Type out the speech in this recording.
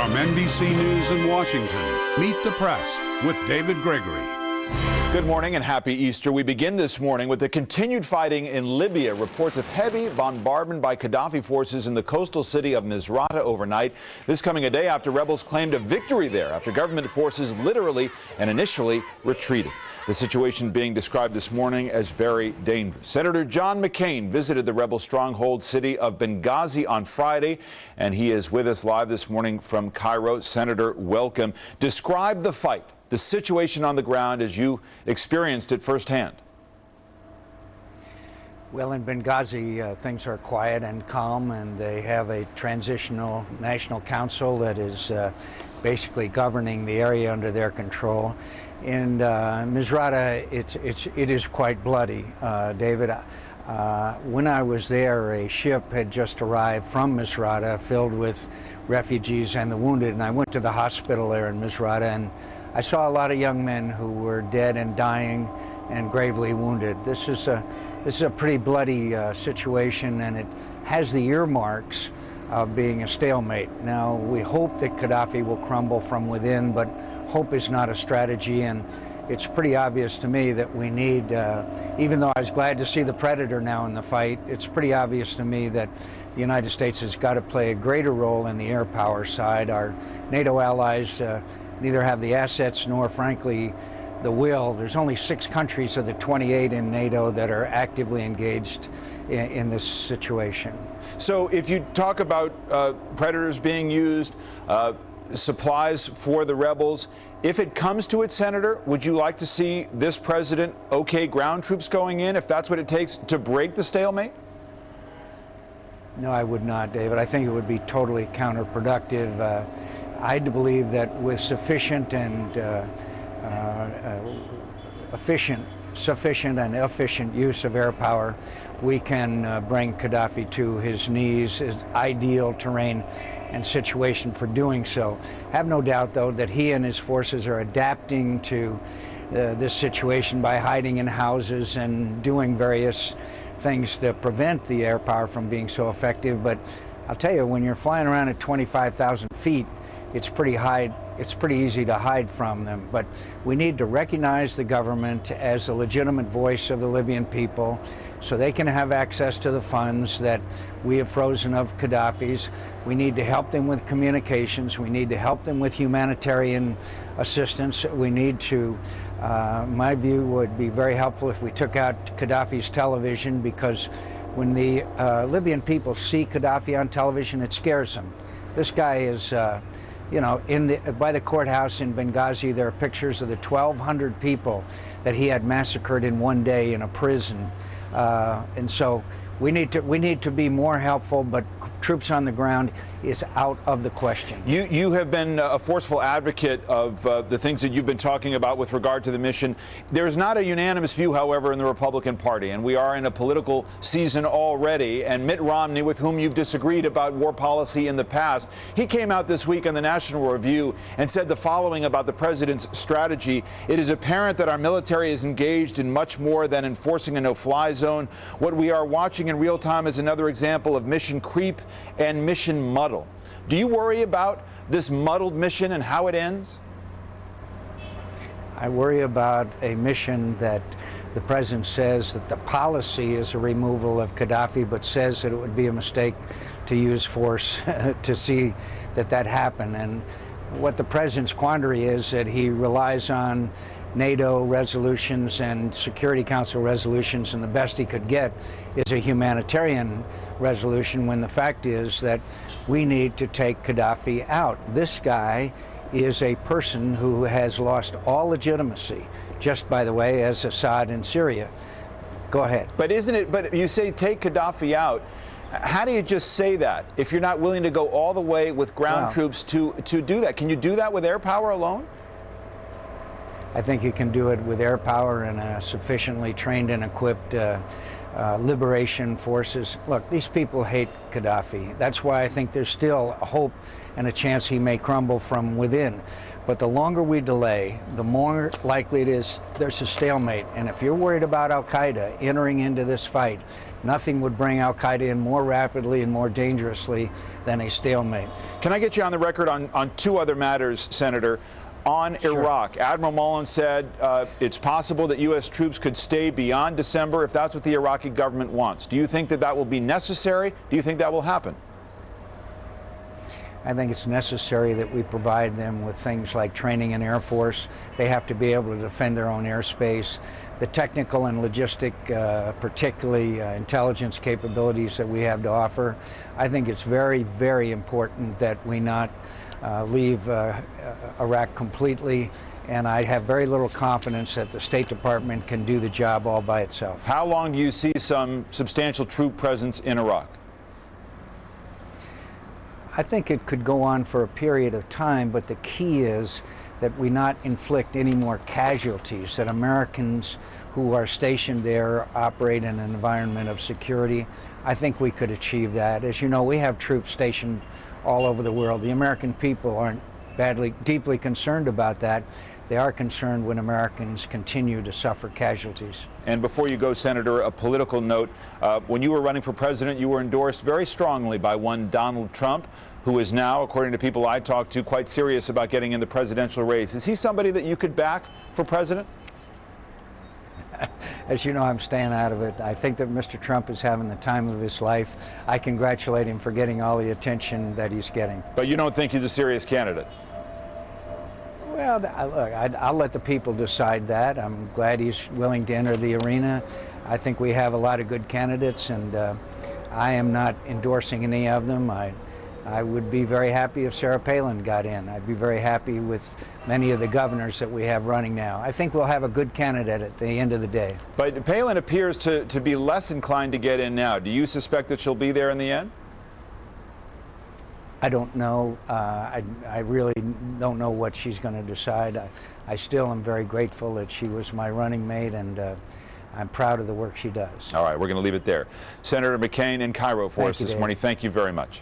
From NBC News in Washington, Meet the Press with David Gregory. Good morning and happy Easter. We begin this morning with the continued fighting in Libya. Reports of heavy bombardment by Gaddafi forces in the coastal city of Misrata overnight. This coming a day after rebels claimed a victory there after government forces literally and initially retreated. The situation being described this morning as very dangerous. Senator John McCAIN visited the rebel stronghold city of Benghazi on Friday, and he is with us live this morning from Cairo. Senator, welcome. Describe the fight, the situation on the ground as you experienced it firsthand. Well, in Benghazi, things are quiet and calm, and they have a transitional national council that is basically governing the area under their control. In Misrata, it is quite bloody, David. When I was there, a ship had just arrived from Misrata filled with refugees and the wounded, and I went to the hospital there in Misrata, and I saw a lot of young men who were dead and dying and gravely wounded. This is a pretty bloody situation, and it has the earmarks of being a stalemate. Now, we hope that Gaddafi will crumble from within, but hope is not a strategy, and it's pretty obvious to me that we need, even though I was glad to see the Predator now in the fight, it's pretty obvious to me that the United States has got to play a greater role in the air power side. Our NATO allies neither have the assets nor, frankly, the will. There's only 6 countries of the 28 in NATO that are actively engaged in this situation. So if you talk about Predators being used, supplies for the rebels, if it comes to it, Senator, would you like to see this president okay ground troops going in if that's what it takes to break the stalemate? No, I would not, David. I think it would be totally counterproductive. I believe that with sufficient and sufficient and efficient use of air power, we can bring Gaddafi to his knees. Is ideal terrain and situation for doing so. Have no doubt, though, that he and his forces are adapting to this situation by hiding in houses and doing various things to prevent the air power from being so effective. But I'll tell you, when you're flying around at 25,000 feet, it's pretty easy to hide from them. But we need to recognize the government as a legitimate voice of the Libyan people so they can have access to the funds that we have frozen of Gaddafi's. We need to help them with communications. We need to help them with humanitarian assistance. We need to, my view would be very helpful if we took out Gaddafi's television, because when the Libyan people see Gaddafi on television, it scares them. This guy is, you know, by the courthouse in Benghazi, there are pictures of the 1,200 people that he had massacred in one day in a prison. And so we need to be more helpful, but troops on the ground is out of the question. You have been a forceful advocate of the things that you've been talking about with regard to the mission. There's not a unanimous view, however, in the Republican Party, and we are in a political season already. And Mitt Romney, with whom you've disagreed about war policy in the past, he came out this week on the National Review and said the following about the president's strategy: "It is apparent that our military is engaged in much more than enforcing a no-fly zone. What we are watching in real time is another example of mission creep and mission muddle." Do you worry about this muddled mission and how it ends? I worry about a mission that the president says that the policy is a removal of Gaddafi, but says that it would be a mistake to use force to see that happened. And what the president's quandary is that he relies on NATO resolutions and Security Council resolutions, and the best he could get is a humanitarian resolution, when the fact is that we need to take Gaddafi out. This guy is a person who has lost all legitimacy, just by the way, as Assad in Syria. Go ahead. But you say take Gaddafi out. How do you just say that if you're not willing to go all the way with ground troops to do that? Can you do that with air power alone? I think you can do it with air power and a sufficiently trained and equipped liberation forces. Look, these people hate Gaddafi. That's why I think there's still a hope and a chance he may crumble from within. But the longer we delay, the more likely it is there's a stalemate. And if you're worried about al-Qaeda entering into this fight, nothing would bring al-Qaeda in more rapidly and more dangerously than a stalemate. Can I get you on the record on two other matters, Senator? On Iraq, Admiral Mullen said it's possible that U.S. troops could stay beyond December if that's what the Iraqi government wants. Do you think that that will be necessary? Do you think that will happen? I think it's necessary that we provide them with things like training in Air Force. They have to be able to defend their own airspace. The technical and logistic, particularly intelligence capabilities that we have to offer. I think it's very, very important that we not leave Iraq completely, and I have very little confidence that the State Department can do the job all by itself. How long do you see some substantial troop presence in Iraq? I think it could go on for a period of time, but the key is that we not inflict any more casualties, that Americans who are stationed there operate in an environment of security. I think we could achieve that. As you know, we have troops stationed all over the world. The American people aren't deeply concerned about that. They are concerned when Americans continue to suffer casualties. And before you go, Senator, a political note. When you were running for president, you were endorsed very strongly by one Donald Trump, who is now, according to people I talked to, quite serious about getting in the presidential race. Is he somebody that you could back for president? As you know, I'm staying out of it. I think that Mr. Trump is having the time of his life. I congratulate him for getting all the attention that he's getting. But you don't think he's a serious candidate? Well, look, I'll let the people decide that. I'm glad he's willing to enter the arena. I think we have a lot of good candidates, and I am not endorsing any of them. I would be very happy if Sarah Palin got in. I'd be very happy with many of the governors that we have running now. I think we'll have a good candidate at the end of the day. But Palin appears to be less inclined to get in now. Do you suspect that she'll be there in the end? I don't know. I really don't know what she's going to decide. I still am very grateful that she was my running mate, and I'm proud of the work she does. All right, we're going to leave it there. Senator McCain in Cairo for us this morning. Thank you very much.